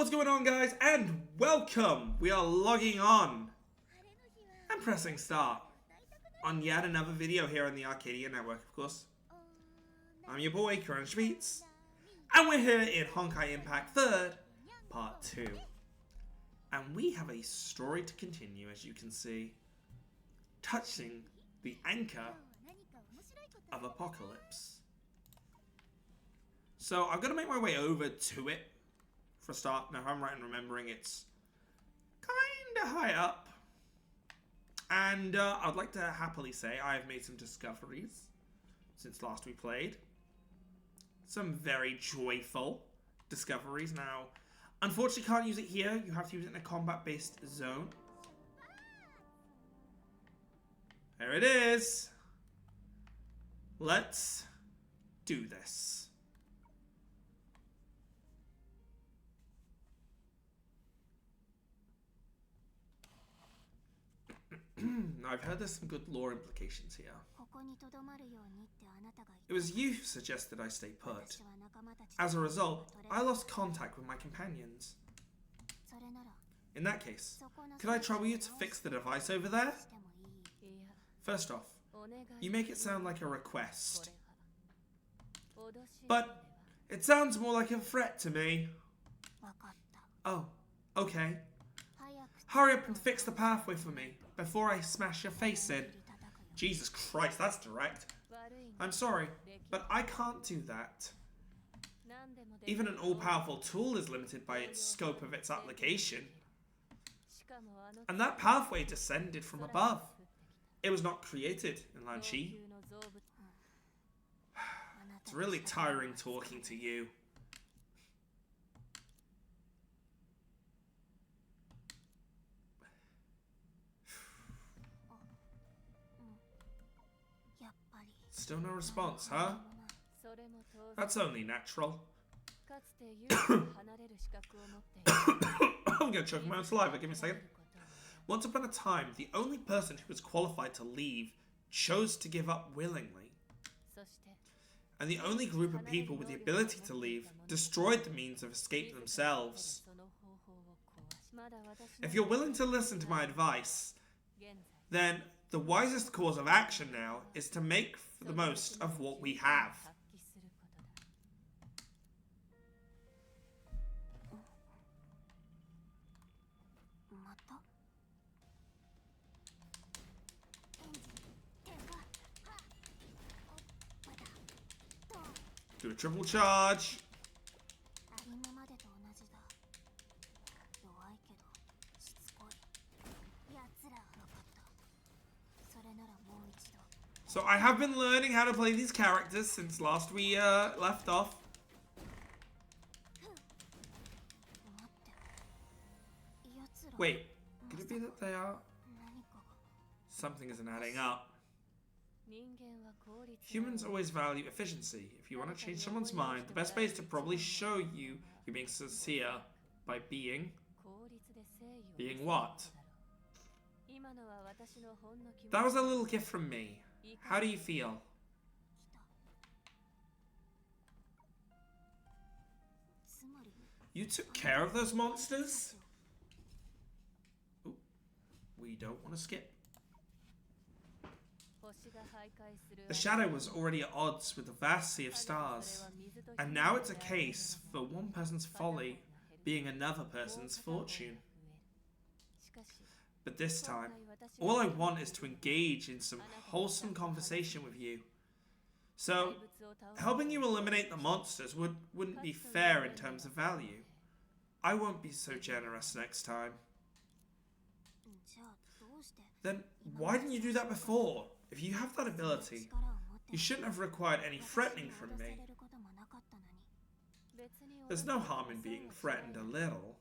What's going on, guys, and welcome! We are logging on and pressing start on yet another video here on the Arcadia Network, of course. I'm your boy, Crunch Beats, and we're here in Honkai Impact 3rd, Part 2. And we have a story to continue, as you can see, touching the anchor of Apocalypse. So I'm going to make my way over to it for a start. Now, if I'm right in remembering, it's kind of high up. And I'd like to happily say I have made some discoveries since last we played. Some very joyful discoveries. Now, unfortunately, can't use it here. You have to use it in a combat-based zone. There it is. Let's do this. I've heard there's some good lore implications here. It was you who suggested I stay put. As a result, I lost contact with my companions. In that case, could I trouble you to fix the device over there? First off, you make it sound like a request. But it sounds more like a threat to me. Oh, okay. Hurry up and fix the pathway for me, before I smash your face in. Jesus Christ, that's direct. I'm sorry, but I can't do that. Even an all-powerful tool is limited by its scope of its application. And that pathway descended from above. It was not created in Lanchi. It's really tiring talking to you. Still no response, huh? That's only natural. I'm gonna choke my own saliva, give me a second. Once upon a time, the only person who was qualified to leave chose to give up willingly. And the only group of people with the ability to leave destroyed the means of escape themselves. If you're willing to listen to my advice, then the wisest course of action now is to make the most of what we have. Do a triple charge. So I have been learning how to play these characters since last we left off. Wait, could it be that they are? Something isn't adding up. Humans always value efficiency. If you want to change someone's mind, the best way is to probably show you're being sincere by being what? That was a little gift from me. How do you feel? You took care of those monsters? Ooh, we don't want to skip. The shadow was already at odds with the vast sea of stars, and now it's a case for one person's folly being another person's fortune. But this time, all I want is to engage in some wholesome conversation with you. So, helping you eliminate the monsters wouldn't be fair in terms of value. I won't be so generous next time. Then, why didn't you do that before? If you have that ability, you shouldn't have required any threatening from me. There's no harm in being threatened a little.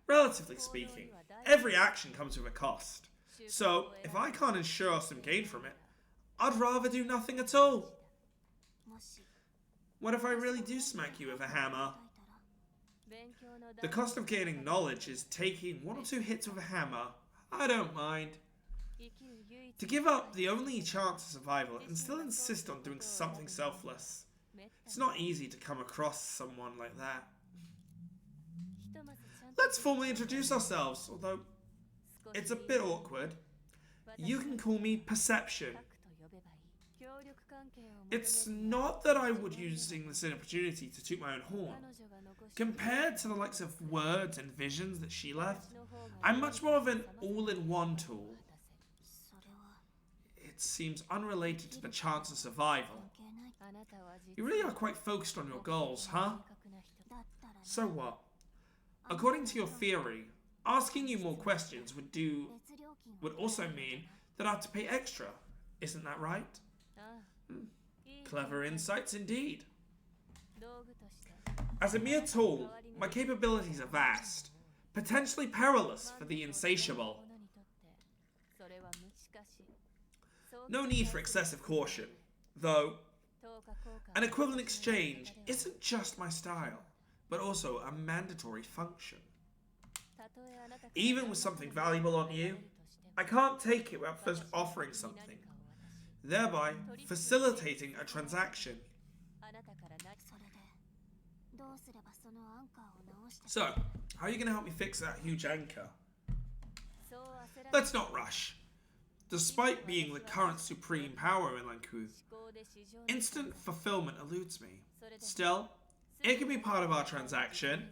Relatively speaking, every action comes with a cost. So, if I can't ensure some gain from it, I'd rather do nothing at all. What if I really do smack you with a hammer? The cost of gaining knowledge is taking 1 or 2 hits with a hammer. I don't mind. To give up the only chance of survival and still insist on doing something selfless. It's not easy to come across someone like that. Let's formally introduce ourselves, although it's a bit awkward. You can call me Perception. It's not that I would using this opportunity to toot my own horn. Compared to the likes of words and visions that she left, I'm much more of an all-in-one tool. It seems unrelated to the chance of survival. You really are quite focused on your goals, huh? So what? According to your theory, asking you more questions would also mean that I have to pay extra. Isn't that right? Clever insights indeed. As a mere tool, my capabilities are vast, potentially perilous for the insatiable. No need for excessive caution, though an equivalent exchange isn't just my style, but also a mandatory function. Even with something valuable on you, I can't take it without first offering something, thereby facilitating a transaction. So, how are you going to help me fix that huge anchor? Let's not rush. Despite being the current supreme power in Lanku, instant fulfillment eludes me. Still, it can be part of our transaction.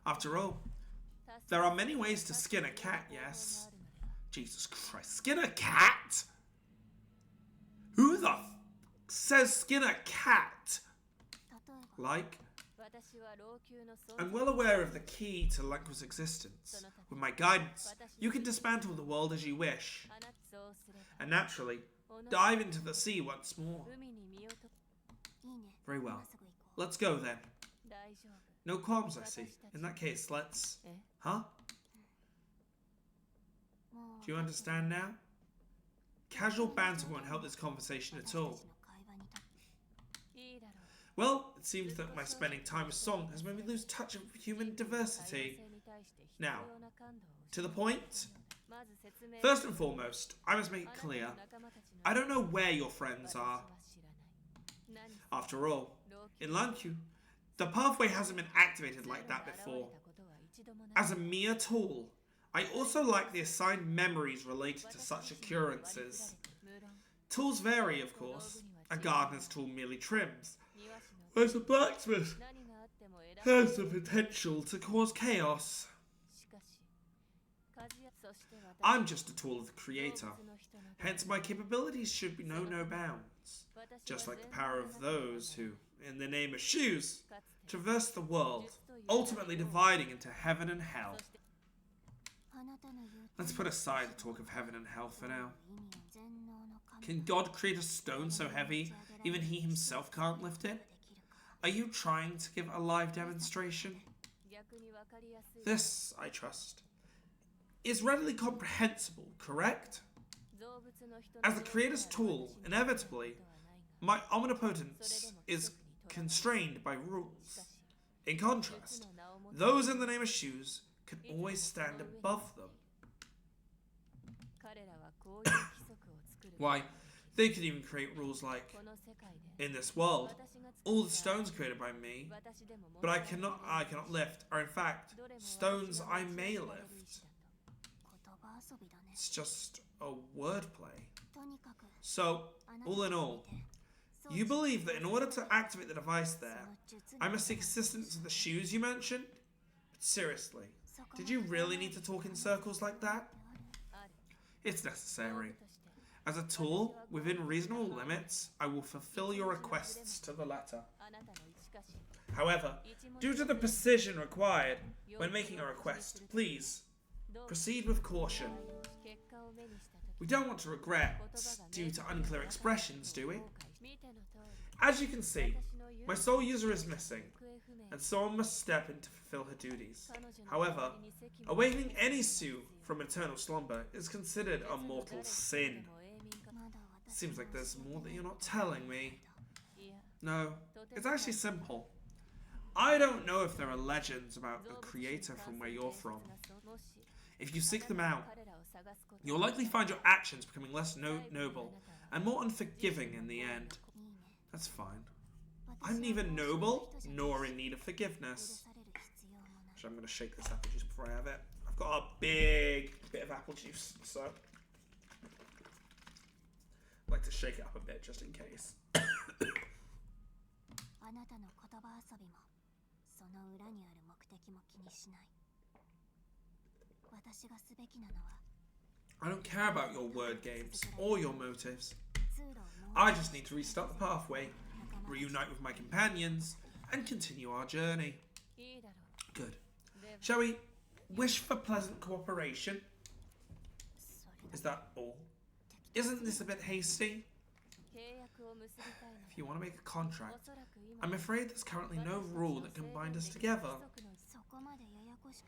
After all, there are many ways to skin a cat, yes? Jesus Christ, skin a cat? Who the says skin a cat? Like, I'm well aware of the key to Lanku's existence. With my guidance, you can dismantle the world as you wish. And naturally, dive into the sea once more. Very well. Let's go then. No qualms, I see. In that case, let's... Huh? Do you understand now? Casual banter won't help this conversation at all. Well, it seems that my spending time with Song has made me lose touch of human diversity. Now, to the point. First and foremost, I must make it clear, I don't know where your friends are. After all, in Lanku, the pathway hasn't been activated like that before. As a mere tool, I also like the assigned memories related to such occurrences. Tools vary, of course. A gardener's tool merely trims, whereas a blacksmith has the potential to cause chaos. I'm just a tool of the Creator, hence my capabilities should be no bounds, just like the power of those who, in the name of shoes, traverse the world, ultimately dividing into heaven and hell. Let's put aside the talk of heaven and hell for now. Can God create a stone so heavy even he himself can't lift it? Are you trying to give a live demonstration? This, I trust, is readily comprehensible, correct? As the Creator's tool, inevitably, my omnipotence is constrained by rules. In contrast, those in the name of shoes can always stand above them. Why, they could even create rules like, in this world, all the stones created by me, but I cannot lift, are in fact stones I may lift. It's just a wordplay. So, all in all, you believe that in order to activate the device there, I must seek assistance with the shoes you mentioned? But seriously, did you really need to talk in circles like that? It's necessary. As a tool, within reasonable limits, I will fulfill your requests to the letter. However, due to the precision required when making a request, please, proceed with caution. We don't want to regret due to unclear expressions, do we? As you can see, my sole user is missing, and someone must step in to fulfill her duties. However, awakening any Sue from eternal slumber is considered a mortal sin. Seems like there's more that you're not telling me. No, it's actually simple. I don't know if there are legends about the Creator from where you're from. If you seek them out, you'll likely find your actions becoming less noble and more unforgiving in the end. That's fine. I'm neither noble nor in need of forgiveness. Actually, I'm going to shake this apple juice before I have it. I've got a big bit of apple juice, so I'd like to shake it up a bit just in case. I don't care about your word games or your motives. I just need to restart the pathway, reunite with my companions, and continue our journey. Good. Shall we wish for pleasant cooperation? Is that all? Isn't this a bit hasty? If you want to make a contract, I'm afraid there's currently no rule that can bind us together.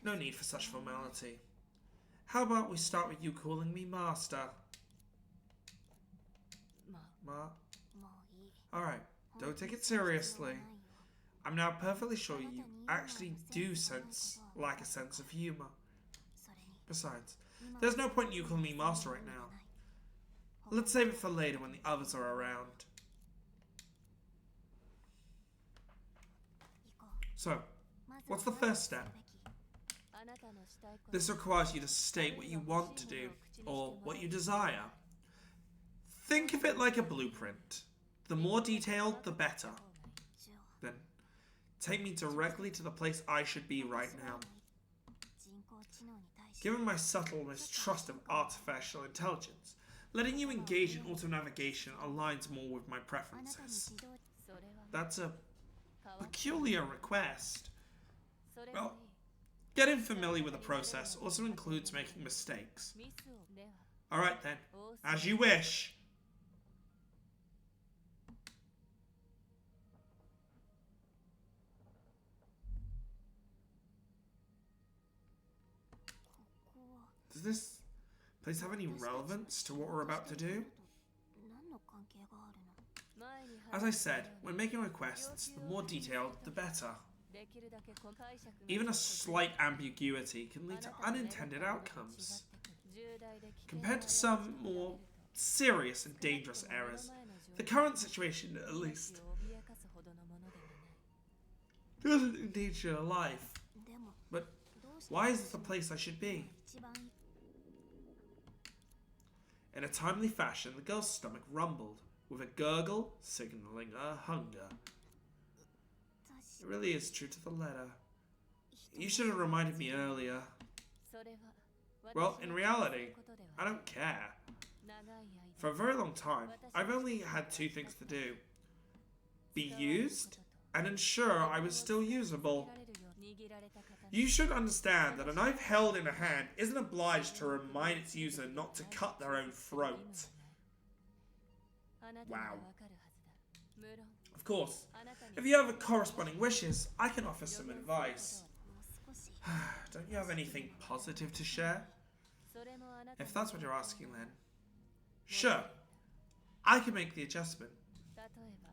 No need for such formality. How about we start with you calling me Master? Ma? Alright, don't take it seriously. I'm now perfectly sure you actually do lack a sense of humor. Besides, there's no point in you calling me Master right now. Let's save it for later when the others are around. So, what's the first step? This requires you to state what you want to do, or what you desire. Think of it like a blueprint. The more detailed, the better. Then, take me directly to the place I should be right now. Given my subtle mistrust of artificial intelligence, letting you engage in auto-navigation aligns more with my preferences. That's a peculiar request. Well, getting familiar with the process also includes making mistakes. Alright then, as you wish. Does this place have any relevance to what we're about to do? As I said, when making requests, the more detailed, the better. Even a slight ambiguity can lead to unintended outcomes. Compared to some more serious and dangerous errors, the current situation, at least, doesn't endanger your life. But why is this the place I should be? In a timely fashion, the girl's stomach rumbled, with a gurgle signaling her hunger. It really is true to the letter. You should have reminded me earlier. Well, in reality, I don't care. For a very long time, I've only had two things to do. Be used, and ensure I was still usable. You should understand that a knife held in a hand isn't obliged to remind its user not to cut their own throat. Wow. Of course, if you have corresponding wishes, I can offer some advice. Don't you have anything positive to share? If that's what you're asking then, sure, I can make the adjustment.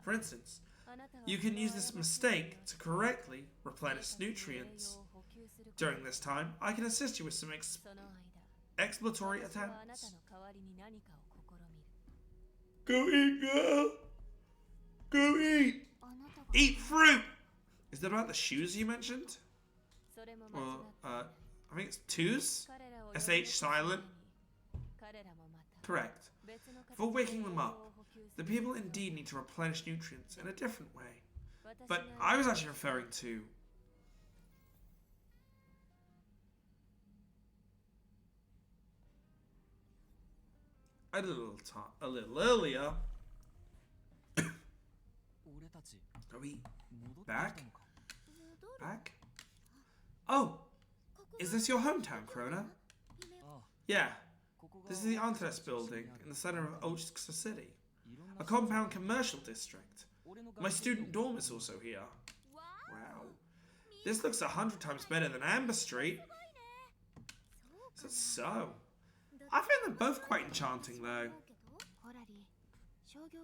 For instance, you can use this mistake to correctly replenish nutrients. During this time, I can assist you with some exploratory attempts. Go eat, girl! Go eat! Eat fruit! Is that about the shoes you mentioned? Or, I think it's twos? SH silent? Correct. For waking them up, the people indeed need to replenish nutrients in a different way. But I was actually referring to... a little earlier. Are we back? Back? Oh! Is this your hometown, Krona? Yeah. This is the Antres building in the center of Ochska City. A compound commercial district. My student dorm is also here. Wow. This looks 100 times better than Amber Street. Is that so? I find them both quite enchanting, though.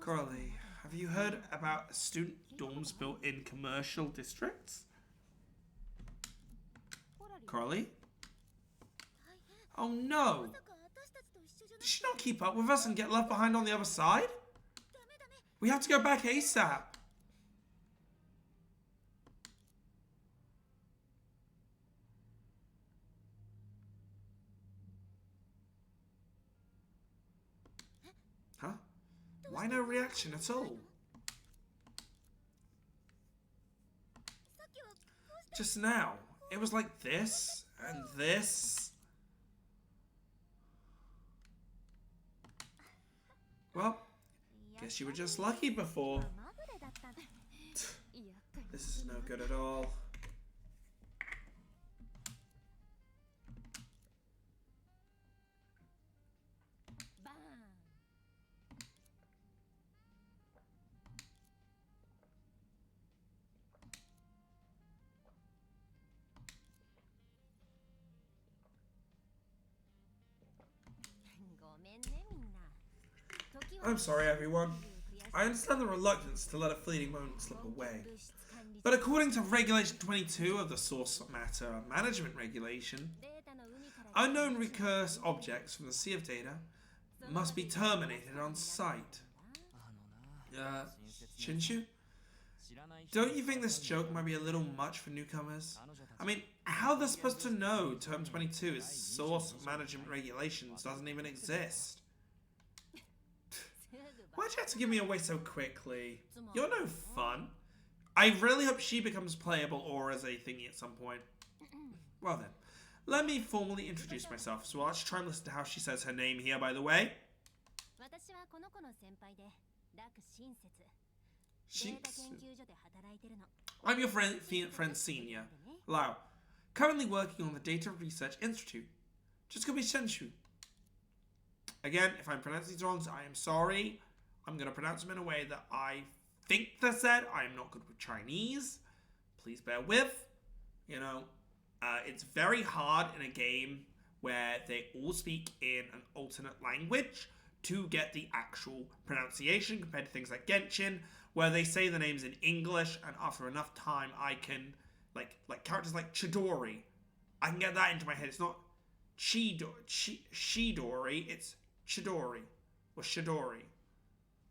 Coralie, have you heard about student dorms built in commercial districts? Coralie? Oh no! Did she not keep up with us and get left behind on the other side? We have to go back ASAP. Huh? Why no reaction at all? Just now, it was like this and this. Well, guess you were just lucky before. This is no good at all. I'm sorry, everyone. I understand the reluctance to let a fleeting moment slip away. But according to Regulation 22 of the Source Matter Management Regulation, unknown recurse objects from the sea of data must be terminated on sight. Shinshu? Don't you think this joke might be a little much for newcomers? I mean, how they're supposed to know Term 22's Source Management Regulations doesn't even exist? Why'd you have to give me away so quickly? You're no fun. I really hope she becomes playable or as a thingy at some point. Well then, let me formally introduce myself. So let's try and listen to how she says her name here, by the way. I'm your friend Senior, Lau, currently working on the Data Research Institute. Just call me Shenshu. Again, if I'm pronouncing these wrong, I am sorry. I'm going to pronounce them in a way that I think they're said. I am not good with Chinese. Please bear with. You know, it's very hard in a game where they all speak in an alternate language to get the actual pronunciation compared to things like Genshin, where they say the names in English, and after enough time, I can, like characters like Chidori, I can get that into my head. It's not Shidori, it's Chidori, or Shidori,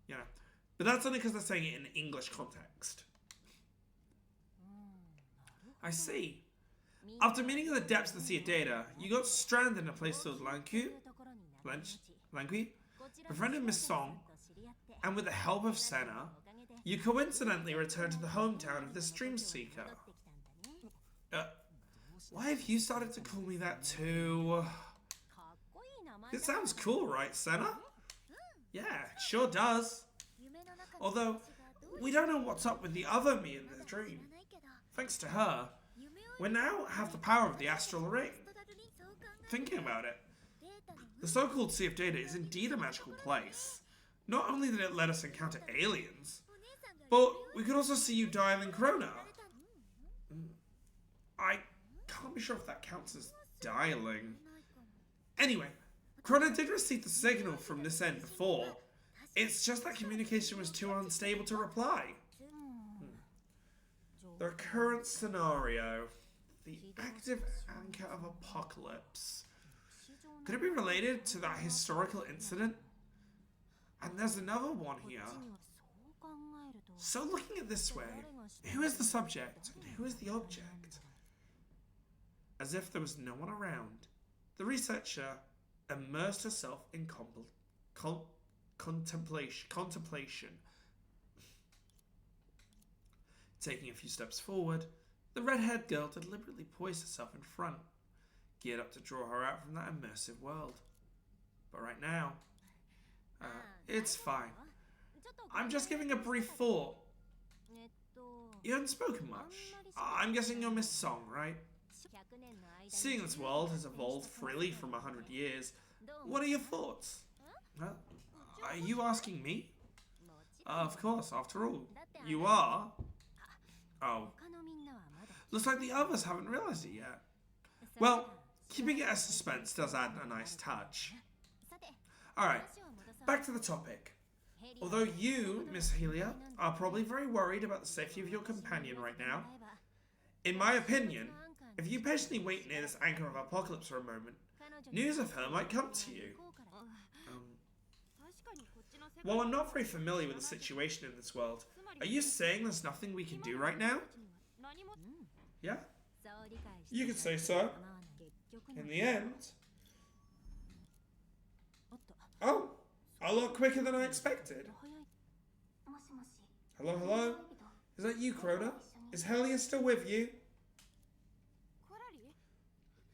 you know. But that's only because they're saying it in an English context. I see. After meeting in the depths of the Sea of Data, you got stranded in a place called Langqi, befriended Miss Song, and with the help of Senna, you coincidentally returned to the hometown of this Dream Seeker. Why have you started to call me that too? It sounds cool, right, Senna? Yeah, it sure does. Although, we don't know what's up with the other me in the dream. Thanks to her, we now have the power of the Astral Ring. Thinking about it, the so-called Sea of Data is indeed a magical place. Not only did it let us encounter aliens, but we could also see you dialing Krona. I can't be sure if that counts as dialing. Anyway, Krona did receive the signal from this end before. It's just that communication was too unstable to reply. The current scenario. The active anchor of apocalypse. Could it be related to that historical incident? And there's another one here. So looking at this way, who is the subject and who is the object? As if there was no one around, the researcher immersed herself in contemplation. Taking a few steps forward, the red-haired girl deliberately poised herself in front, geared up to draw her out from that immersive world. But right now, it's fine. I'm just giving a brief thought. You haven't spoken much. I'm guessing you're Miss Song, right? Seeing this world has evolved freely from 100 years, what are your thoughts? Are you asking me? Of course, after all, you are. Oh. Looks like the others haven't realized it yet. Well, keeping it as suspense does add a nice touch. Alright, back to the topic. Although you, Miss Helia, are probably very worried about the safety of your companion right now, in my opinion, if you patiently wait near this anchor of apocalypse for a moment, news of her might come to you. While I'm not very familiar with the situation in this world, are you saying there's nothing we can do right now? Yeah? You could say so. In the end. Oh, A lot quicker than I expected. Hello, hello? Is that you, Krona? Is Helia still with you?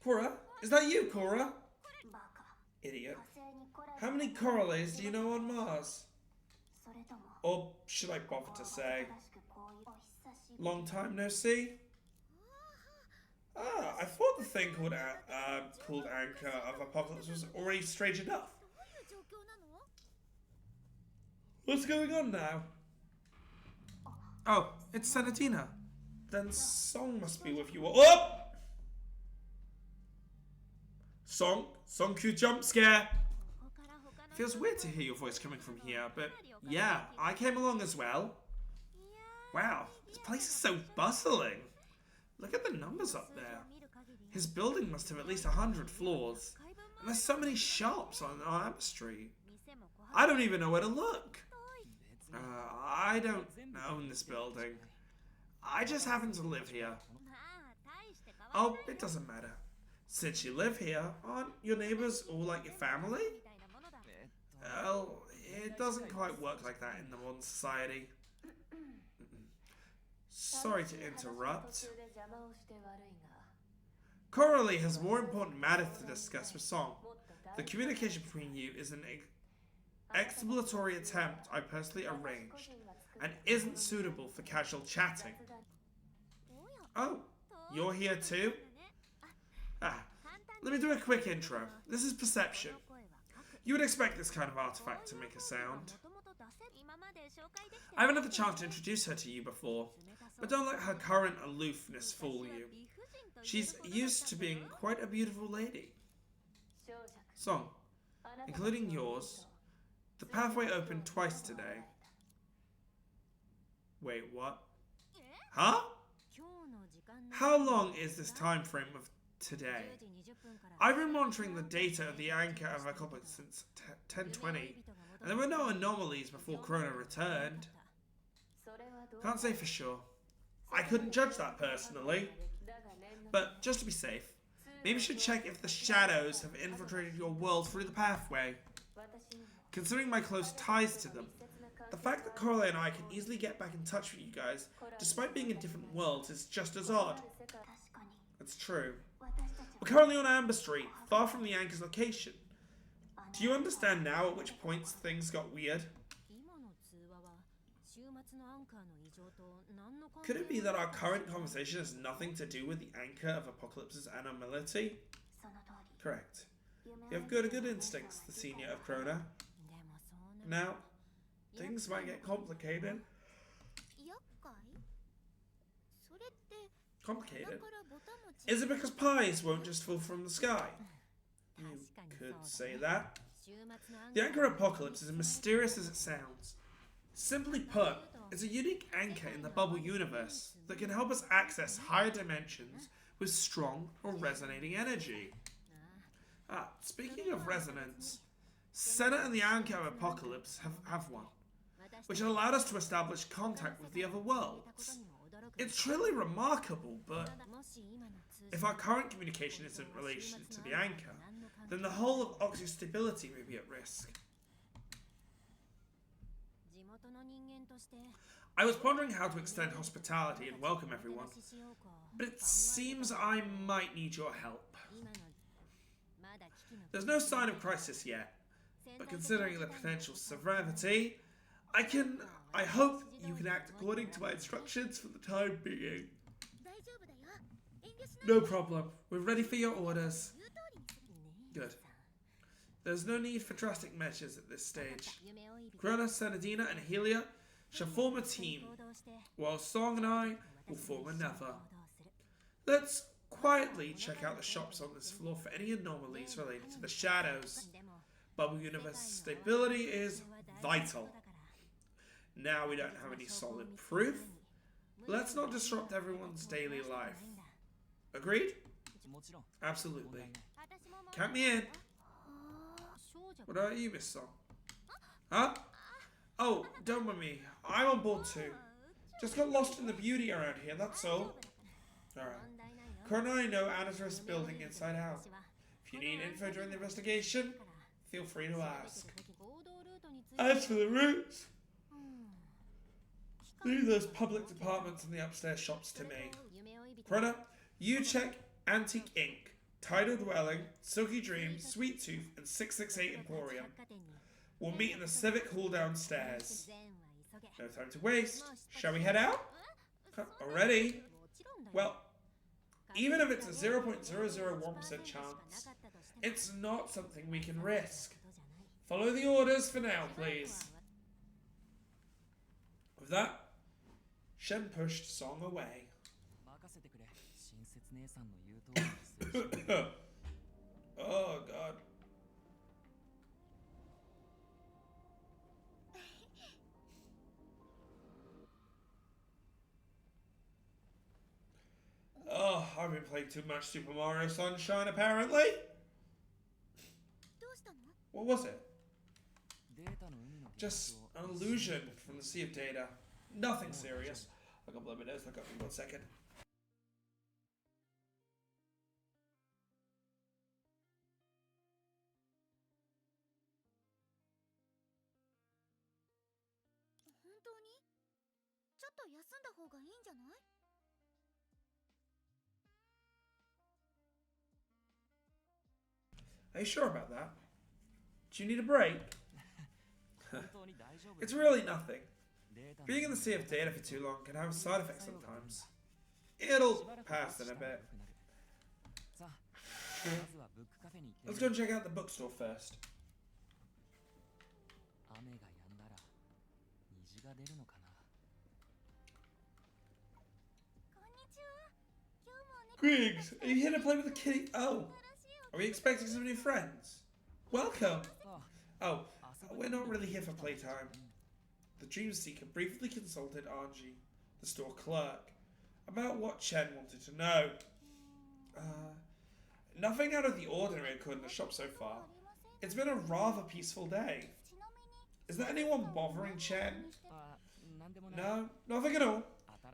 Cora? Is that you, Cora? Idiot. How many correlates do you know on Mars? Or should I bother to say? Long time no see? Ah, I thought the thing called Anchor of Apocalypse was already strange enough. What's going on now? Oh, it's Senatina. Then Song must be with you. Oh! Song Q jump scare. Feels weird to hear your voice coming from here, but yeah, I came along as well. Wow, this place is so bustling. Look at the numbers up there. His building must have at least 100 floors. And there's so many shops on Amber Street. I don't even know where to look. I don't own this building. I just happen to live here. Oh, it doesn't matter. Since you live here, aren't your neighbors all like your family? Well, it doesn't quite work like that in the modern society. Sorry to interrupt. Coralie has more important matters to discuss with Song. The communication between you is an exploratory attempt I personally arranged, and isn't suitable for casual chatting. Oh, you're here too? Let me do a quick intro. This is Perception. You would expect this kind of artifact to make a sound. I haven't had the chance to introduce her to you before, but don't let her current aloofness fool you. She's used to being quite a beautiful lady. Song, including yours, the pathway opened twice today. Wait, what? Huh? How long is this time frame of today? I've been monitoring the data of the Anchor of Apocalypse since 1020, and there were no anomalies before Corona returned. Can't say for sure. I couldn't judge that personally. But just to be safe, maybe you should check if the shadows have infiltrated your world through the pathway. Considering my close ties to them, the fact that Coralie and I can easily get back in touch with you guys, despite being in different worlds, is just as odd. It's true. We're currently on Amber Street, far from the Anchor's location. Do you understand now at which points things got weird? Could it be that our current conversation has nothing to do with the Anchor of Apocalypse's anomaly? Correct. You have good instincts, the senior of Krona. Now, things might get complicated. Complicated? Is it because pies won't just fall from the sky? You could say that. The Anchor Apocalypse is as mysterious as it sounds. Simply put, it's a unique anchor in the bubble universe that can help us access higher dimensions with strong or resonating energy. Speaking of resonance, Senna and the Anchor of Apocalypse have one, which allowed us to establish contact with the other worlds. It's truly remarkable, but if our current communication is in relation to the Anchor, then the whole of Oxy's stability may be at risk. I was pondering how to extend hospitality and welcome everyone, but it seems I might need your help. There's no sign of crisis yet, but considering the potential severity, I hope you can act according to my instructions for the time being. No problem. We're ready for your orders. Good. There's no need for drastic measures at this stage. Krona, Senadina, and Helia shall form a team, while Song and I will form another. Let's quietly check out the shops on this floor for any anomalies related to the shadows. Bubble Universe stability is vital. Now we don't have any solid proof. Let's not disrupt everyone's daily life. Agreed? Absolutely. Count me in. What about you, Miss Song? Huh? Oh, don't mind me. I'm on board too. Just got lost in the beauty around here, that's all. Alright. Corona and I know Anatras building inside out. If you need info during the investigation, feel free to ask. As for the routes, leave those public departments and the upstairs shops to me. Prana, you check Antique Ink, Tidal Dwelling, Silky Dream, Sweet Tooth, and 668 Emporium. We'll meet in the Civic Hall downstairs. No time to waste. Shall we head out? Already? Well, even if it's a 0.001% chance, it's not something we can risk. Follow the orders for now, please. With that, Shen pushed Song away. Oh, God. Oh, I've been playing too much Super Mario Sunshine, apparently. What was it? Just an illusion from the sea of data. Nothing serious. I got my notes, look up in 1 second. Are you sure about that? Do you need a break? It's really nothing. Being in the sea of data for too long can have side effects sometimes. It'll pass in a bit. Let's go and check out the bookstore first. Griggs, are you here to play with the kitty? Oh, are we expecting some new friends? Welcome. Oh, we're not really here for playtime. The Dream Seeker briefly consulted Anji, the store clerk, about what Chen wanted to know. Nothing out of the ordinary occurred in the shop so far. It's been a rather peaceful day. Is there anyone bothering Chen? No, nothing at all.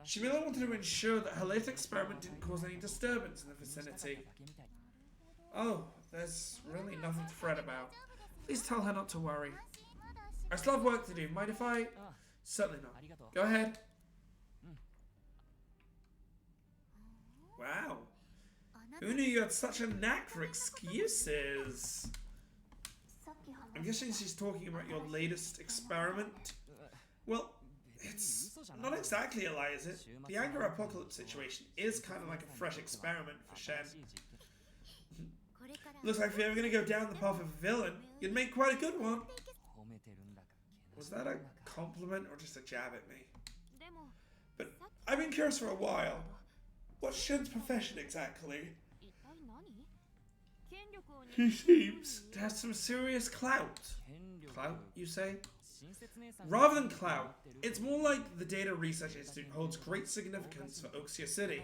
She merely wanted to ensure that her latest experiment didn't cause any disturbance in the vicinity. Oh, there's really nothing to fret about. Please tell her not to worry. I still have work to do. Mind if I... Certainly not. Go ahead. Wow. Who knew you had such a knack for excuses? I'm guessing she's talking about your latest experiment. Well, it's not exactly a lie, is it? The anger apocalypse situation is kind of like a fresh experiment for Shen. Looks like if you're going to go down the path of a villain, you'd make quite a good one. Was that a compliment or just a jab at me? But I've been curious for a while. What's Shen's profession exactly? He seems to have some serious clout. Clout, you say? Rather than clout, it's more like the Data Research Institute holds great significance for Oxia City.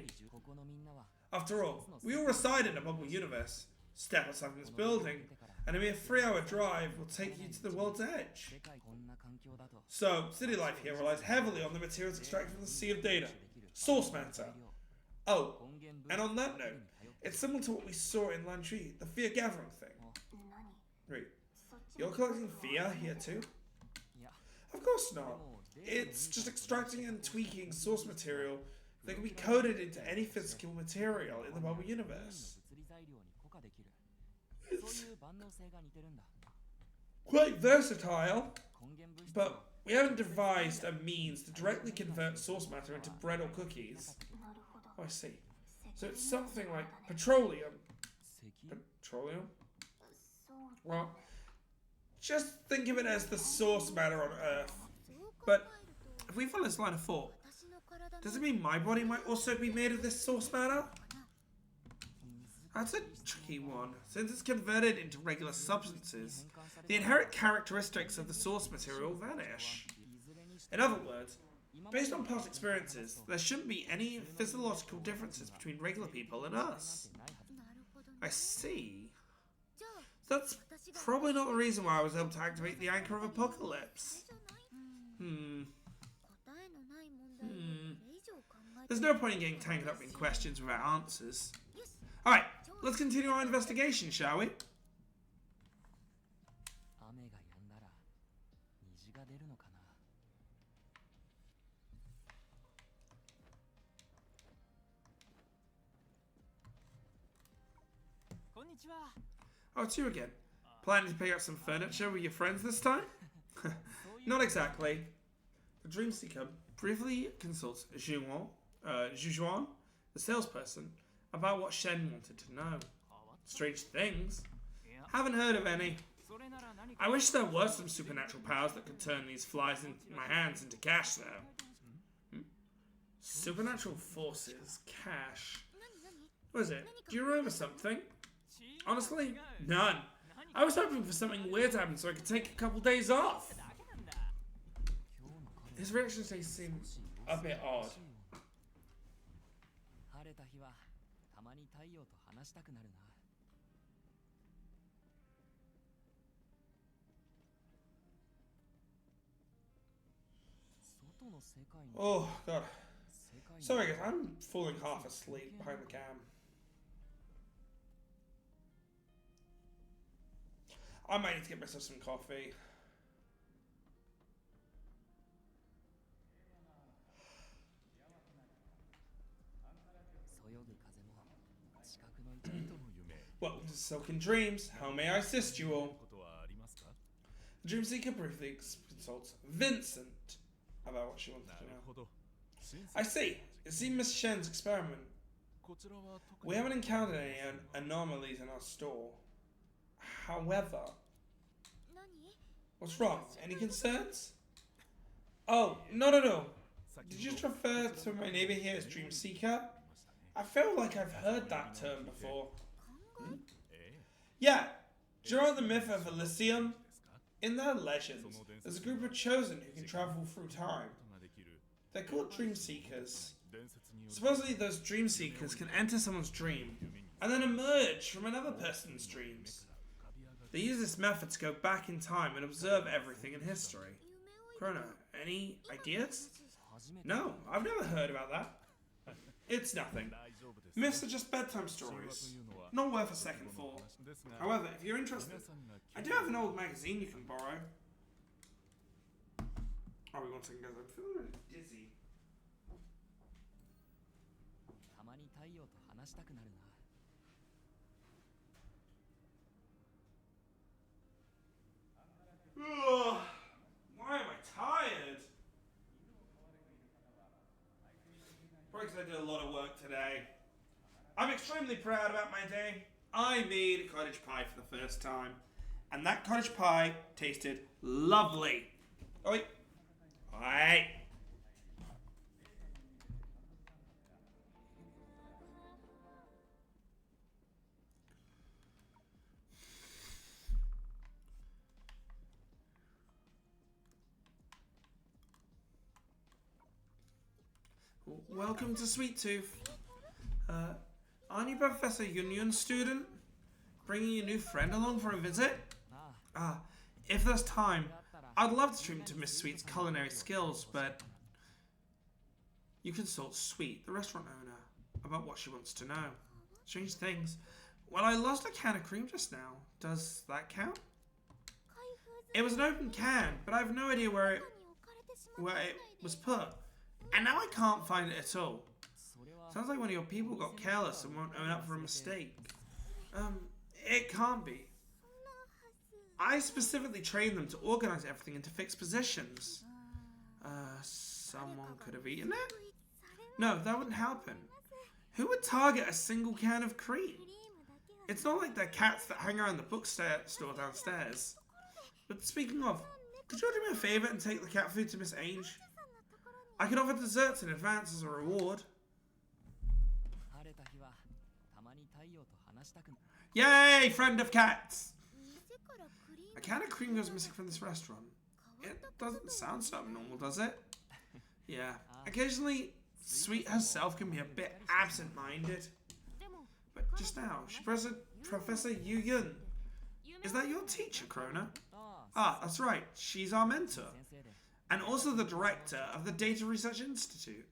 After all, we all reside in a bubble universe. Step outside from this building, and a mere 3-hour drive will take you to the world's edge. So, city life here relies heavily on the materials extracted from the sea of data. Source matter. Oh, and on that note, it's similar to what we saw in Lantry, the fear gathering thing. Wait, you're collecting fear here too? Of course not. It's just extracting and tweaking source material that can be coded into any physical material in the bubble universe. It's quite versatile, but we haven't devised a means to directly convert source matter into bread or cookies. Oh, I see. So it's something like petroleum. Petroleum? Well, just think of it as the source matter on Earth. But if we follow this line of thought, does it mean my body might also be made of this source matter? That's a tricky one. Since it's converted into regular substances, the inherent characteristics of the source material vanish. In other words, based on past experiences, there shouldn't be any physiological differences between regular people and us. I see. That's probably not the reason why I was able to activate the Anchor of Apocalypse. There's no point in getting tangled up in questions without answers. Alright, let's continue our investigation, shall we? Oh, it's you again. Planning to pick up some furniture with your friends this time? Not exactly. The Dream Seeker briefly consults Jujuan, the salesperson, about what Shen wanted to know. Strange things? Haven't heard of any. I wish there were some supernatural powers that could turn these flies in my hands into cash, though. Supernatural forces, cash. What is it? Do you remember something? Honestly, none. I was hoping for something weird to happen so I could take a couple days off. His reaction today seems a bit odd. Oh, God. Sorry guys, I'm falling half asleep behind the cam. I might need to get myself some coffee. Welcome to Silken Dreams. How may I assist you all? The Dream Seeker briefly consults Vincent about what she wants to know. I see. It seems Miss Shen's experiment. We haven't encountered any anomalies in our store. However... What's wrong? Any concerns? Oh, no. Did you just refer to my neighbor here as Dream Seeker? I feel like I've heard that term before. Yeah. Do you know the myth of Elysium? In their legends, there's a group of chosen who can travel through time. They're called Dream Seekers. Supposedly those Dream Seekers can enter someone's dream and then emerge from another person's dreams. They use this method to go back in time and observe everything in history. Chrono, any ideas? No, I've never heard about that. It's nothing. Myths are just bedtime stories. Not worth a second thought. However, if you're interested, I do have an old magazine you can borrow. Oh, wait, 1 second, guys. I'm feeling really dizzy. Ugh, why am I tired? Probably because I did a lot of work today. I'm extremely proud about my day. I made a cottage pie for the first time. And that cottage pie tasted lovely. Oh wait. Alright. Welcome to Sweet Tooth. Aren't you Professor Yunyun's student? Bringing a new friend along for a visit? If there's time, I'd love to treat to Miss Sweet's culinary skills, but you consult Sweet, the restaurant owner, about what she wants to know. Strange things. Well, I lost a can of cream just now. Does that count? It was an open can, but I have no idea where it was put. And now I can't find it at all. Sounds like one of your people got careless and won't own up for a mistake. It can't be. I specifically trained them to organize everything into fixed positions. Someone could have eaten it? No, that wouldn't happen. Who would target a single can of cream? It's not like they're cats that hang around the bookstore downstairs. But speaking of, could you do me a favour and take the cat food to Miss Ainge? I could offer desserts in advance as a reward. Yay, friend of cats! A can of cream goes missing from this restaurant. It doesn't sound so abnormal, does it? Yeah, occasionally, Sweet herself can be a bit absent-minded. But just now, she present Professor Yu Yun. Is that your teacher, Krona? Ah, that's right. She's our mentor. And also the director of the Data Research Institute.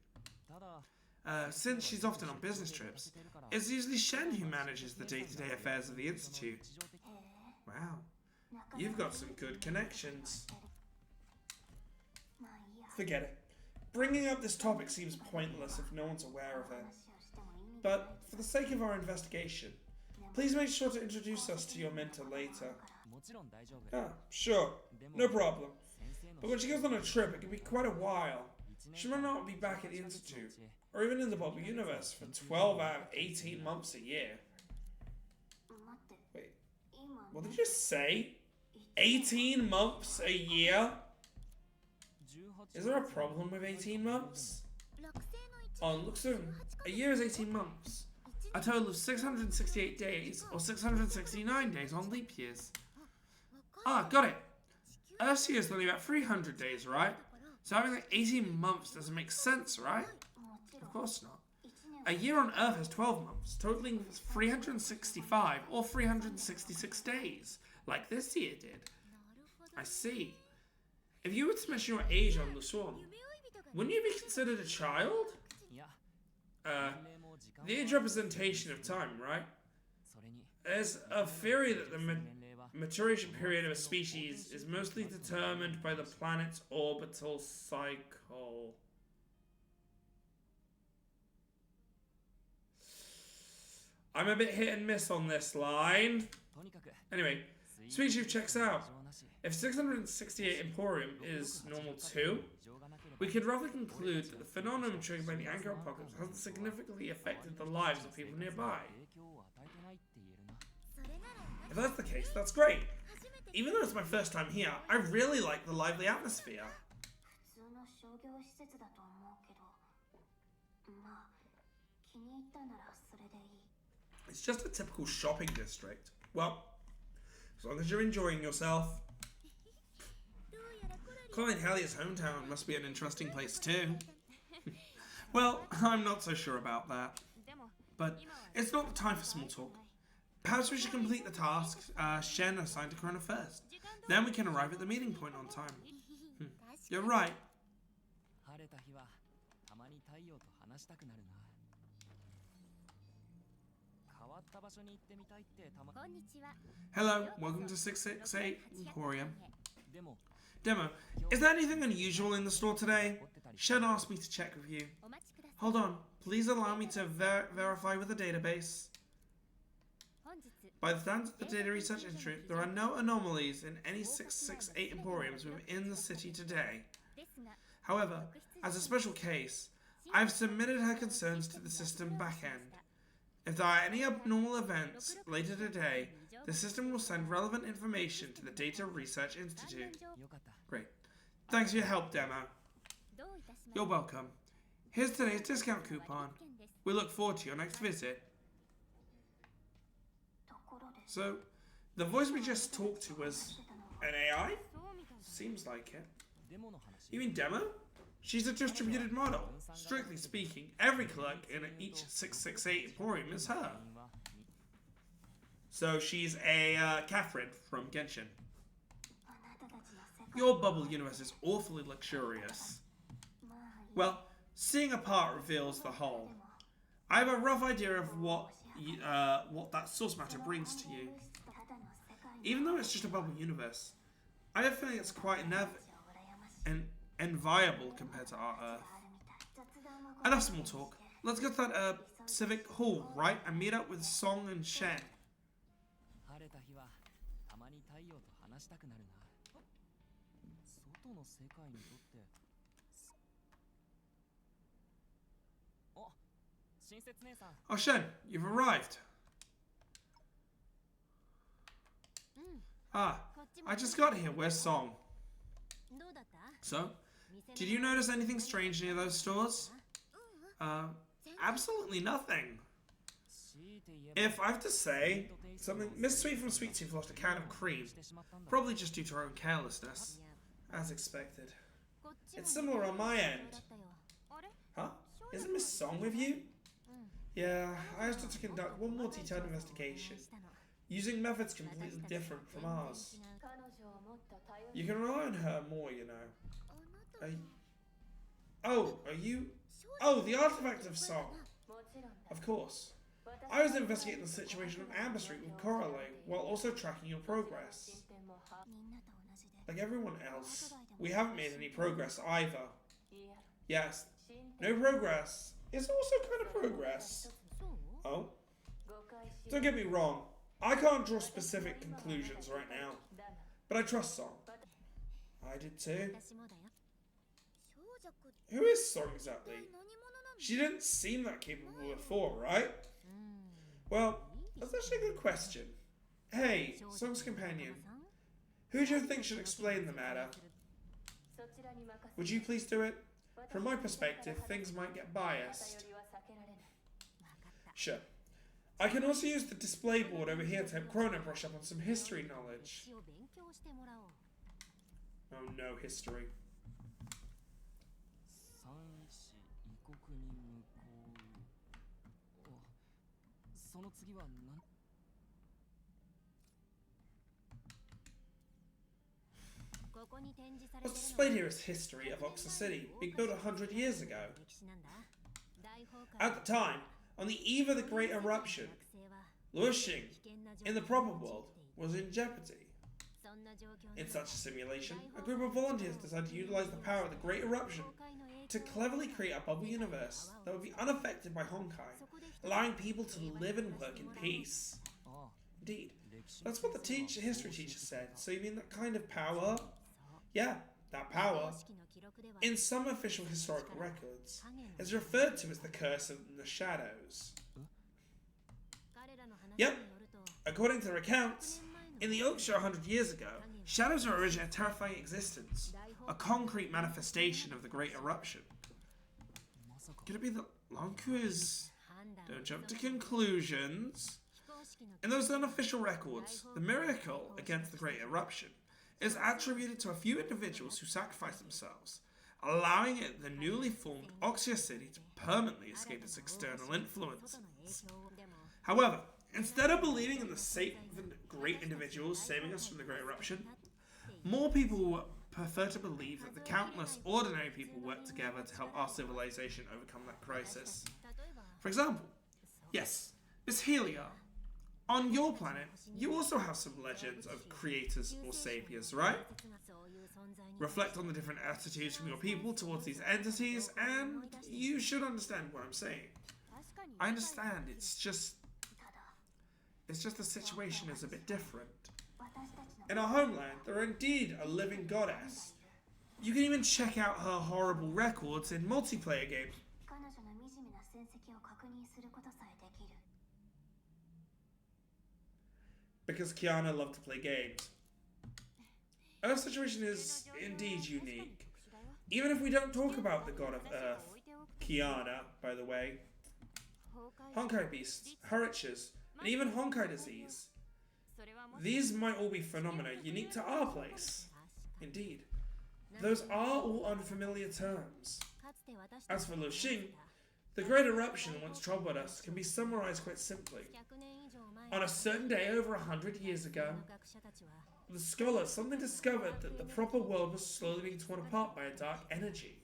Since she's often on business trips, it's usually Shen who manages the day-to-day affairs of the Institute. Wow, you've got some good connections. Forget it. Bringing up this topic seems pointless if no one's aware of it. But for the sake of our investigation, Please make sure to introduce us to your mentor later. Ah, sure. No problem. But when she goes on a trip, it can be quite a while. She might not be back at the Institute, or even in the bubble universe, for 12 out of 18 months a year. Wait, what did you just say? 18 months a year? Is there a problem with 18 months? Oh, look soon. A year is 18 months. A total of 668 days, or 669 days on leap years. Ah, got it. Earth's year is only about 300 days, right? So having like 18 months doesn't make sense, right? Of course not. A year on Earth has 12 months, totaling 365 or 366 days, like this year did. I see. If you were to mention your age on Luswan, wouldn't you be considered a child? The age representation of time, right? There's a theory that the maturation period of a species is mostly determined by the planet's orbital cycle. I'm a bit hit and miss on this line. Anyway, Sweet Chief checks out. If 668 Emporium is normal too, we could roughly conclude that the phenomenon triggered by the anchor apocalypse hasn't significantly affected the lives of people nearby. If that's the case, that's great. Even though it's my first time here, I really like the lively atmosphere. It's just a typical shopping district. Well, as long as you're enjoying yourself. Colin Hallier's hometown must be an interesting place too. Well, I'm not so sure about that. But it's not the time for small talk. Perhaps we should complete the tasks Shen assigned to Corona first. Then we can arrive at the meeting point on time. You're right. Hello, welcome to 668 Emporium. Demo, is there anything unusual in the store today? Shen asked me to check with you. Hold on, please allow me to verify with the database. By the standards of the Data Research Institute, there are no anomalies in any 668 Emporiums within the city today. However, as a special case, I have submitted her concerns to the system backend. If there are any abnormal events later today, the system will send relevant information to the Data Research Institute. Great. Thanks for your help, Demo. You're welcome. Here's today's discount coupon. We look forward to your next visit. So, the voice we just talked to was an AI? Seems like it. You mean Demo? She's a distributed model. Strictly speaking, every clerk in each 668 Emporium is her. So she's a Catherine from Genshin. Your bubble universe is awfully luxurious. Well, seeing a part reveals the whole. I have a rough idea of what that source matter brings to you. Even though it's just a bubble universe, I have a feeling it's quite enviable compared to our Earth. Enough small talk. Let's go to that civic hall, right? And meet up with Song and Shen. Oh, Shen, you've arrived. Ah, I just got here. Where's Song? So, did you notice anything strange near those stores? Absolutely nothing. If I have to say something, Miss Sweet from Sweet Tooth lost a can of cream, probably just due to her own carelessness, as expected. It's similar on my end. Huh? Isn't Miss Song with you? Yeah, I asked her to conduct one more detailed investigation, using methods completely different from ours. You can rely on her more, you know. Are you? Oh, the artifact of Song. Of course. I was investigating the situation on Amber Street with Coralie, while also tracking your progress. Like everyone else, we haven't made any progress either. Yes, no progress is also kind of progress. Oh? Don't get me wrong, I can't draw specific conclusions right now, but I trust Song. I did too. Who is Song exactly? She didn't seem that capable before, right? Well, that's actually a good question. Hey, Song's companion, who do you think should explain the matter? Would you please do it? From my perspective, things might get biased. Sure. I can also use the display board over here to help Chrono brush up on some history knowledge. Oh no, history. What's displayed here is history of Oxford City, being built 100 years ago. At the time, on the eve of the Great Eruption, Luoxing, in the proper world, was in jeopardy. In such a simulation, a group of volunteers decided to utilize the power of the Great Eruption to cleverly create a bubble universe that would be unaffected by Honkai, allowing people to live and work in peace. Indeed. That's what the history teacher said. So you mean that kind of power? Yeah, that power. In some official historical records, is referred to as the curse of the shadows. Yep, according to the accounts, in the Oakshire 100 years ago, shadows were originally a terrifying existence, a concrete manifestation of the Great Eruption. Could it be that Lonku is... Don't jump to conclusions. In those unofficial records, the miracle against the Great Eruption is attributed to a few individuals who sacrificed themselves, allowing the newly formed Oxford City to permanently escape its external influences. However, instead of believing in the saving great individuals saving us from the Great Eruption, more people prefer to believe that the countless ordinary people worked together to help our civilization overcome that crisis. For example, yes, Miss Helia, on your planet, you also have some legends of creators or saviors, right? Reflect on the different attitudes from your people towards these entities, and you should understand what I'm saying. I understand, it's just the situation is a bit different. In our homeland, there are indeed a living goddess. You can even check out her horrible records in multiplayer games. Because Kiana loved to play games. Earth's situation is indeed unique. Even if we don't talk about the god of Earth, Kiana, by the way, Honkai beasts, Hurriches, and even Honkai disease. These might all be phenomena unique to our place. Indeed. Those are all unfamiliar terms. As for Luoxing, the Great Eruption once troubled us can be summarized quite simply. On a certain day over 100 years ago, the scholars suddenly discovered that the proper world was slowly being torn apart by a dark energy.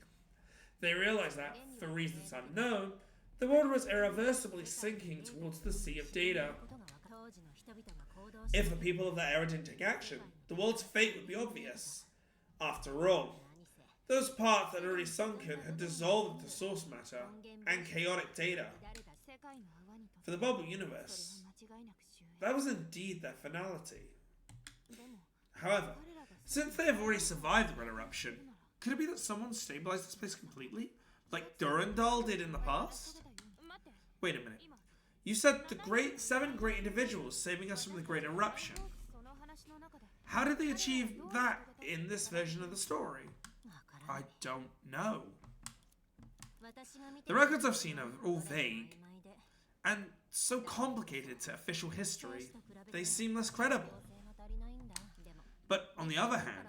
They realized that, for reasons unknown, the world was irreversibly sinking towards the Sea of Data. If the people of that era didn't take action, the world's fate would be obvious. After all, those parts that had already sunken had dissolved into source matter and chaotic data. For the bubble universe, that was indeed their finality. However, since they have already survived the Great Eruption, could it be that someone stabilized this place completely? Like Durandal did in the past? Wait a minute. You said the 7 great individuals saving us from the Great Eruption. How did they achieve that in this version of the story? I don't know. The records I've seen are all vague, and so complicated to official history, they seem less credible. But on the other hand,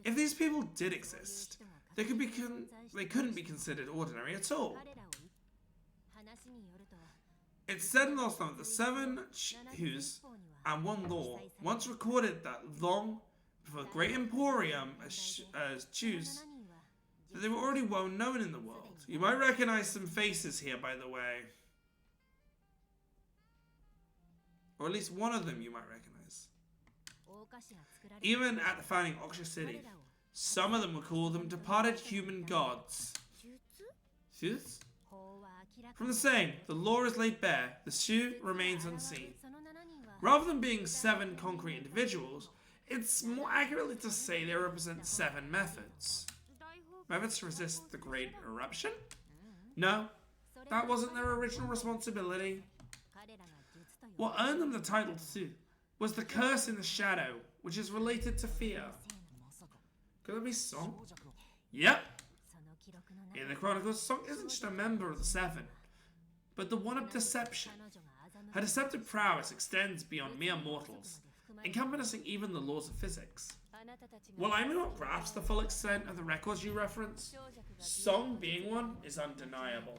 if these people did exist, they couldn't be considered ordinary at all. It's said in Lost that the 7 Hus and 1 Law once recorded that long before the Great Emporium as Chus, that they were already well known in the world. You might recognize some faces here, by the way. Or at least one of them you might recognize. Even at the founding Oxford City, some of them would call them departed human gods. From the saying, the law is laid bare, the shoe remains unseen. Rather than being 7 concrete individuals, it's more accurately to say they represent 7 methods. Methods to resist the Great Eruption? No, that wasn't their original responsibility. What earned them the title too was the curse in the shadow, which is related to fear. Could it be Song? Yep. In the Chronicles, Song isn't just a member of the 7, but the one of deception. Her deceptive prowess extends beyond mere mortals, encompassing even the laws of physics. While I may not grasp the full extent of the records you reference, Song being one is undeniable.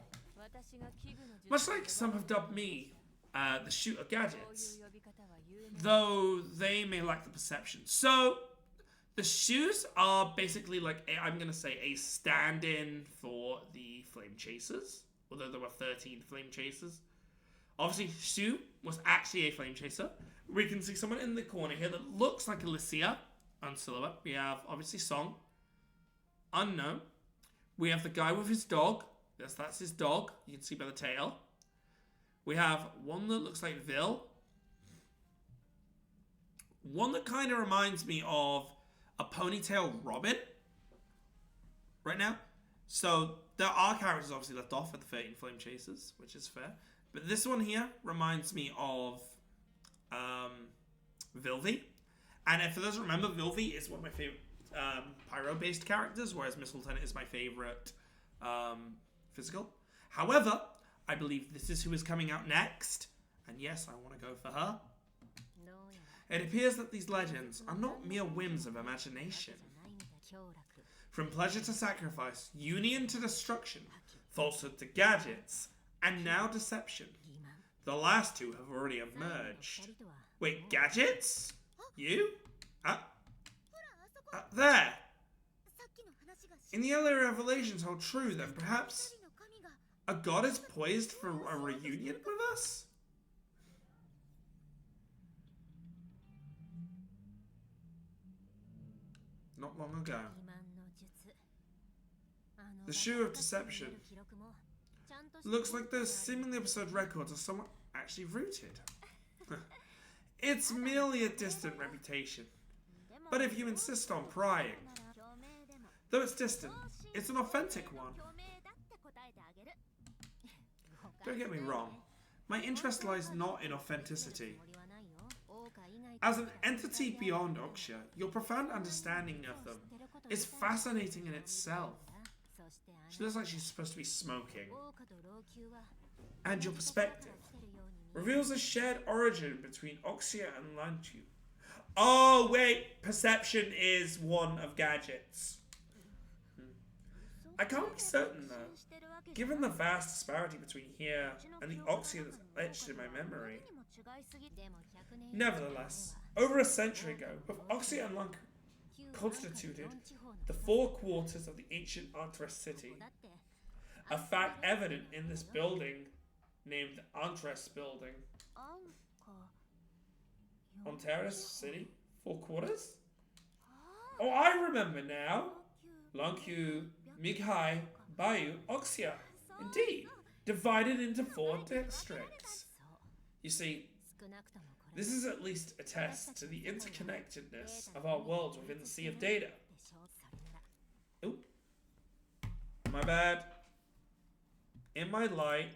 Much like some have dubbed me, the shoot of gadgets, though they may lack the perception. So, the shoes are basically like, I'm going to say, a stand-in for the Flame Chasers, although there were 13 Flame Chasers. Obviously, Shu was actually a Flame Chaser. We can see someone in the corner here that looks like Alicia on silhouette. We have, obviously, Song. Unknown. We have the guy with his dog. Yes, that's his dog. You can see by the tail. We have one that looks like Vil. One that kind of reminds me of a ponytail Robin. Right now. So, there are characters obviously left off at the 13 Flame Chasers, which is fair. But this one here reminds me of Vilvi. And for those who remember, Vilvi is one of my favorite pyro-based characters, whereas Miss Lieutenant is my favorite physical. However, I believe this is who is coming out next. And yes, I want to go for her. It appears that these legends are not mere whims of imagination. From pleasure to sacrifice, union to destruction, falsehood to gadgets, and now deception. The last two have already emerged. Wait, gadgets? You? There! In the earlier revelations hold true, then perhaps a god is poised for a reunion with us? Not long ago. The Shoe of Deception. Looks like those seemingly absurd records are somewhat actually rooted. It's merely a distant reputation. But if you insist on prying, though it's distant, it's an authentic one. Don't get me wrong, my interest lies not in authenticity. As an entity beyond Oxia, your profound understanding of them is fascinating in itself. She looks like she's supposed to be smoking. And your perspective reveals a shared origin between Oxia and Lantu. Oh wait, perception is one of gadgets. I can't be certain though, given the vast disparity between here and the Oxia that's etched in my memory. Nevertheless, over a century ago, both Oxia and Lantu constituted the 4 quarters of the ancient Antras city. A fact evident in this building, named the Antras building. Antras city? 4 quarters? Oh, I remember now! Lanku, Mighai, Bayu, Oxia. Indeed, divided into 4 districts. You see, this is at least a test to the interconnectedness of our worlds within the Sea of Data. Oop. My bad. In my light.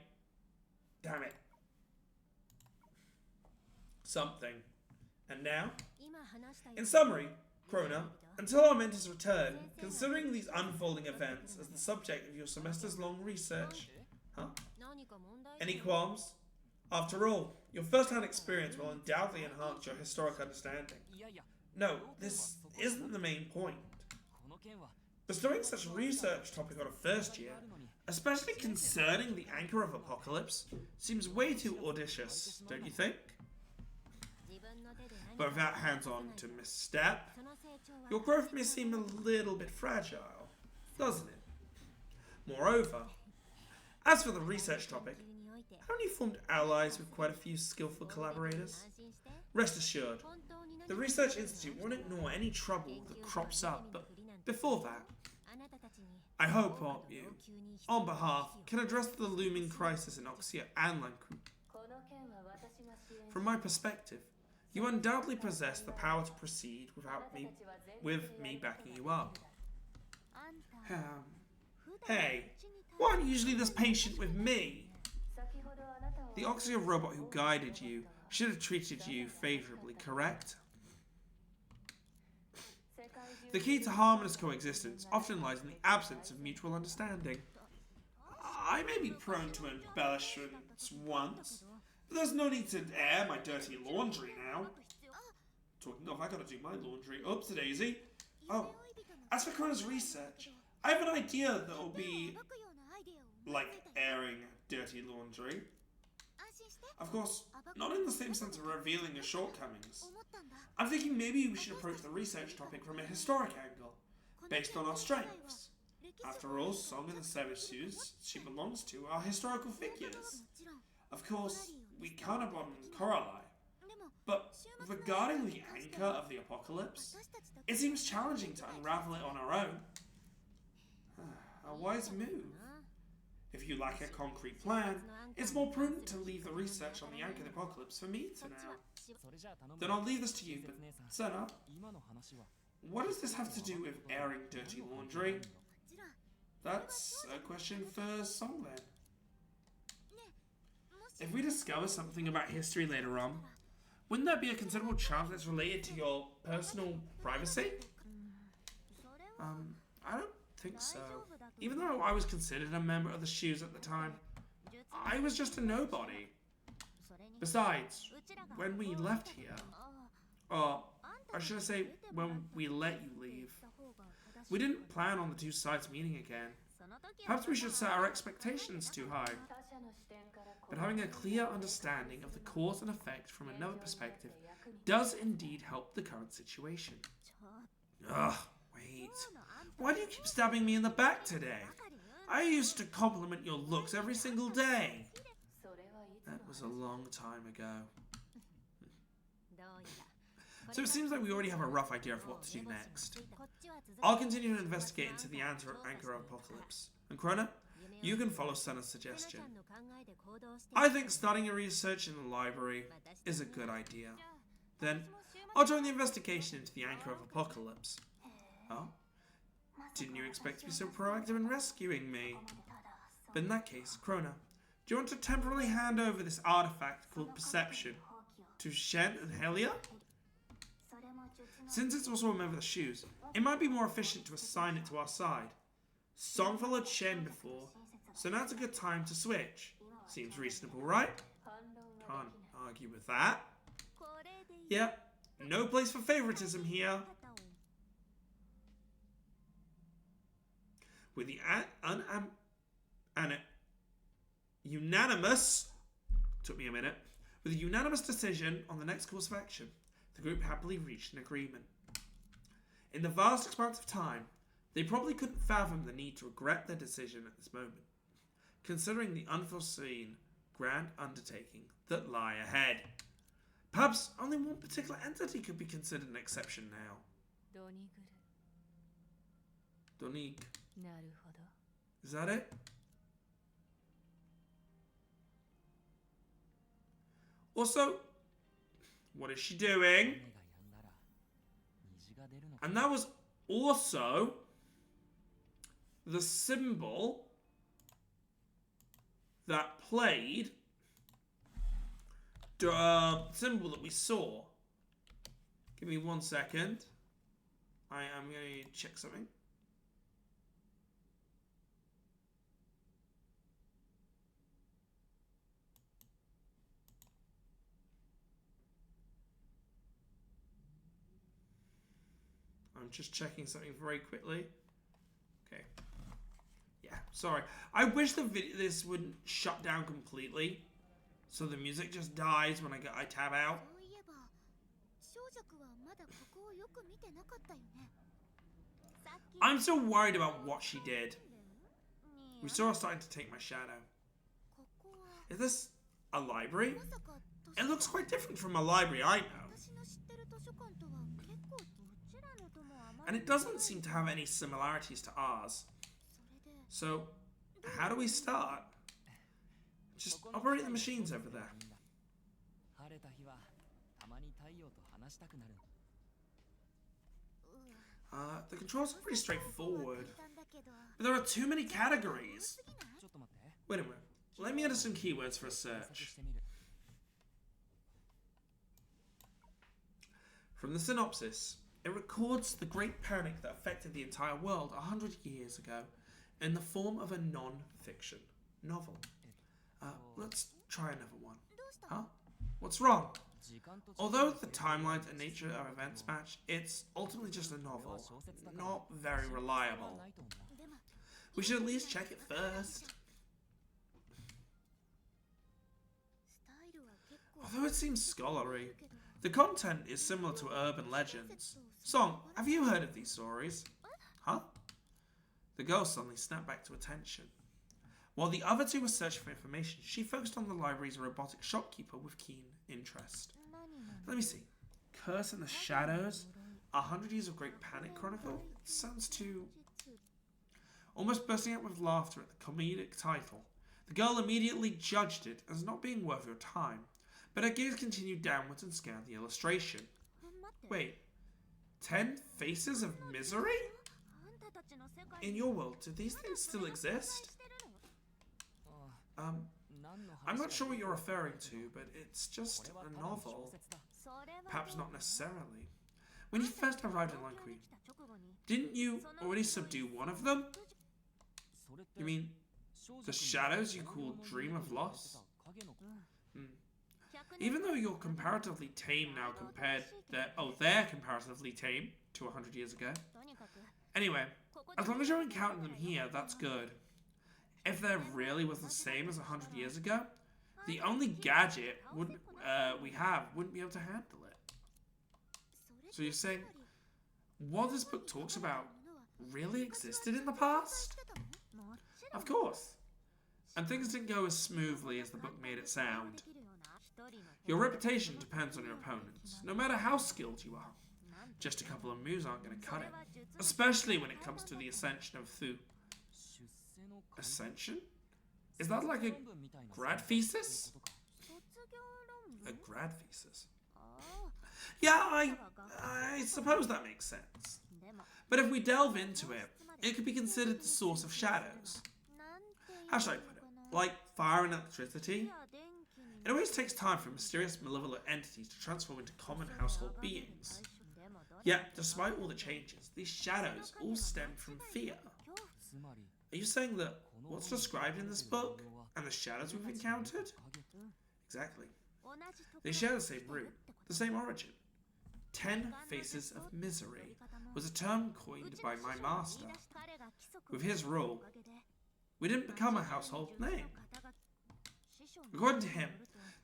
Damn it. Something. And now? In summary, Krona, until our mentors return, considering these unfolding events as the subject of your semester's long research. Huh? Any qualms? After all, your first-hand experience will undoubtedly enhance your historic understanding. No, this isn't the main point. Bestowing such a research topic on a first year, especially concerning the Anchor of Apocalypse, seems way too audacious, don't you think? But without hands-on to misstep, your growth may seem a little bit fragile, doesn't it? Moreover, as for the research topic, haven't you formed allies with quite a few skillful collaborators? Rest assured, the Research Institute won't ignore any trouble that crops up, but before that, I hope all of you, on behalf, can address the looming crisis in Oxia and Lanku. From my perspective, You undoubtedly possess the power to proceed with me backing you up. Hey, why aren't you usually this patient with me? The Oxio robot who guided you should have treated you favorably, correct? The key to harmonious coexistence often lies in the absence of mutual understanding. I may be prone to embellishments once, but there's no need to air my dirty laundry now. Talking of, I gotta do my laundry. Oops, daisy. Oh, as for Krona's research, I have an idea that'll be like airing dirty laundry. Of course, not in the same sense of revealing your shortcomings. I'm thinking maybe we should approach the research topic from a historic angle, based on our strengths. After all, Song and the services she belongs to are historical figures. Of course, we can't abandon Coralie. But regarding the anchor of the apocalypse, it seems challenging to unravel it on our own. A wise move. If you lack a concrete plan, it's more prudent to leave the research on the anchor of the apocalypse for me to know. Then I'll leave this to you, but Senna, what does this have to do with airing dirty laundry? That's a question for Song then. If we discover something about history later on, wouldn't there be a considerable chance it's related to your personal privacy? I don't think so. Even though I was considered a member of the Shoes at the time, I was just a nobody. Besides, when we left here, or should I say, when we let you leave, we didn't plan on the two sides meeting again. Perhaps we should set our expectations too high. But having a clear understanding of the cause and effect from another perspective does indeed help the current situation. Ugh, wait. Why do you keep stabbing me in the back today? I used to compliment your looks every single day. That was a long time ago. So it seems like we already have a rough idea of what to do next. I'll continue to investigate into the anchor of Apocalypse. And Krona, you can follow Senna's suggestion. I think starting your research in the library is a good idea. Then, I'll join the investigation into the anchor of Apocalypse. Oh? Didn't you expect to be so proactive in rescuing me? But in that case, Krona, do you want to temporarily hand over this artifact called Perception to Shen and Helia? Since it's also a member of the Shoes, it might be more efficient to assign it to our side. Song followed Shen before, so now's a good time to switch. Seems reasonable, right? Can't argue with that. Yep, no place for favoritism here. With the unanimous, took me a minute, with a unanimous decision on the next course of action, the group happily reached an agreement. In the vast expanse of time, they probably couldn't fathom the need to regret their decision at this moment, considering the unforeseen grand undertaking that lie ahead. Perhaps only one particular entity could be considered an exception now. Donig. Is that it? Also, what is she doing? And that was also the symbol that played, symbol that we saw. Give me 1 second. I am going to check something. I'm just checking something very quickly. Okay. Yeah, sorry. I wish this wouldn't shut down completely, so the music just dies when I tab out. I'm so worried about what she did. We saw her starting to take my shadow. Is this a library? It looks quite different from a library I know. And it doesn't seem to have any similarities to ours. So, how do we start? Just operate the machines over there. The controls are pretty straightforward. But there are too many categories. Wait a minute. Let me enter some keywords for a search. From the synopsis, it records the Great Panic that affected the entire world 100 years ago in the form of a non-fiction novel. Let's try another one. Huh? What's wrong? Although the timelines and nature of events match, it's ultimately just a novel, not very reliable. We should at least check it first. Although it seems scholarly, the content is similar to urban legends. Song, have you heard of these stories? Huh? The girl suddenly snapped back to attention. While the other two were searching for information, she focused on the library's robotic shopkeeper with keen interest. Let me see. Curse in the Shadows? 100 Years of Great Panic Chronicle? Sounds too... Almost bursting out with laughter at the comedic title, the girl immediately judged it as not being worth your time, but her gaze continued downwards and scanned the illustration. Wait, 10 Faces of Misery? In your world, do these things still exist? I'm not sure what you're referring to, but it's just a novel. Perhaps not necessarily. When you first arrived in Lanquin, didn't you already subdue one of them? You mean the shadows you call Dream of Loss? Even though you're comparatively tame now they're comparatively tame to 100 years ago. Anyway, as long as you're encountering them here, that's good. If they're really was the same as 100 years ago, the only gadget we have wouldn't be able to handle it. So you're saying, what this book talks about really existed in the past? Of course. And things didn't go as smoothly as the book made it sound. Your reputation depends on your opponents, no matter how skilled you are. Just a couple of moves aren't going to cut it, especially when it comes to the ascension of Thu. Ascension? Is that like a grad thesis? A grad thesis? Yeah, I suppose that makes sense. But if we delve into it, it could be considered the source of shadows. How should I put it? Like fire and electricity? It always takes time for mysterious, malevolent entities to transform into common household beings. Yet, despite all the changes, these shadows all stem from fear. Are you saying that what's described in this book and the shadows we've encountered? Exactly. They share the same root, the same origin. 10 Faces of Misery was a term coined by my master. With his rule, we didn't become a household name. According to him,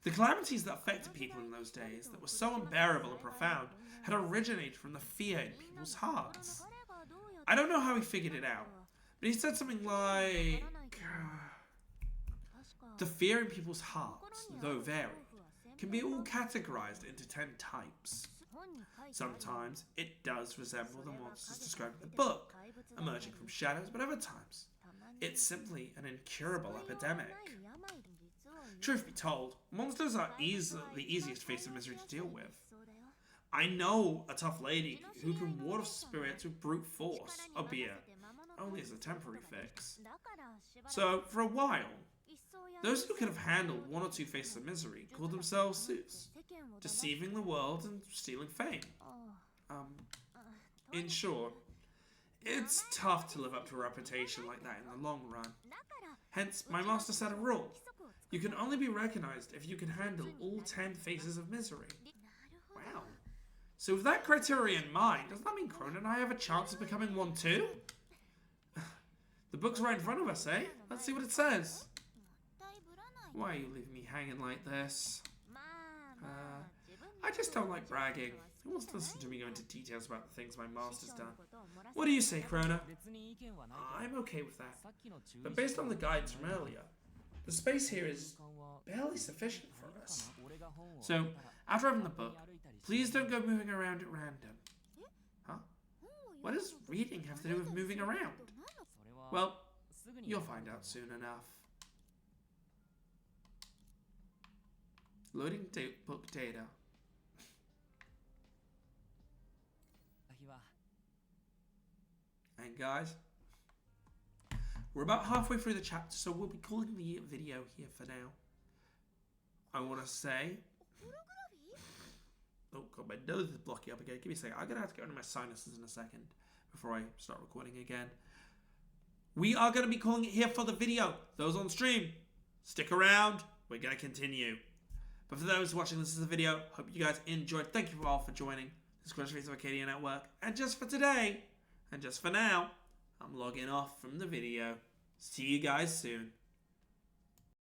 the calamities that affected people in those days that were so unbearable and profound had originated from the fear in people's hearts. I don't know how he figured it out, but he said something like... the fear in people's hearts, though varied, can be all categorized into 10 types. Sometimes it does resemble the monsters described in the book, emerging from shadows, but other times it's simply an incurable epidemic. Truth be told, monsters are the easiest face of misery to deal with. I know a tough lady who can ward off spirits with brute force, albeit only as a temporary fix. So, for a while, those who could have handled one or two faces of misery called themselves Zeus, deceiving the world and stealing fame. In short, it's tough to live up to a reputation like that in the long run. Hence, my master set a rule. You can only be recognized if you can handle all 10 faces of misery. Wow. So with that criteria in mind, does that mean Krona and I have a chance of becoming one too? The book's right in front of us, eh? Let's see what it says. Why are you leaving me hanging like this? I just don't like bragging. Who wants to listen to me go into details about the things my master's done? What do you say, Krona? I'm okay with that. But based on the guidance from earlier, the space here is barely sufficient for us. So, after having the book, please don't go moving around at random. Huh? What does reading have to do with moving around? Well, you'll find out soon enough. Loading book data. guys. We're about halfway through the chapter, so we'll be calling the video here for now. I want to say... Oh god, my nose is blocking up again. Give me a second. I'm going to have to get into my sinuses in a second before I start recording again. We are going to be calling it here for the video. Those on stream, stick around. We're going to continue. But for those watching this as a video, hope you guys enjoyed. Thank you all for joining this Question of Arcadia Network. And just for today, and just for now, I'm logging off from the video. See you guys soon.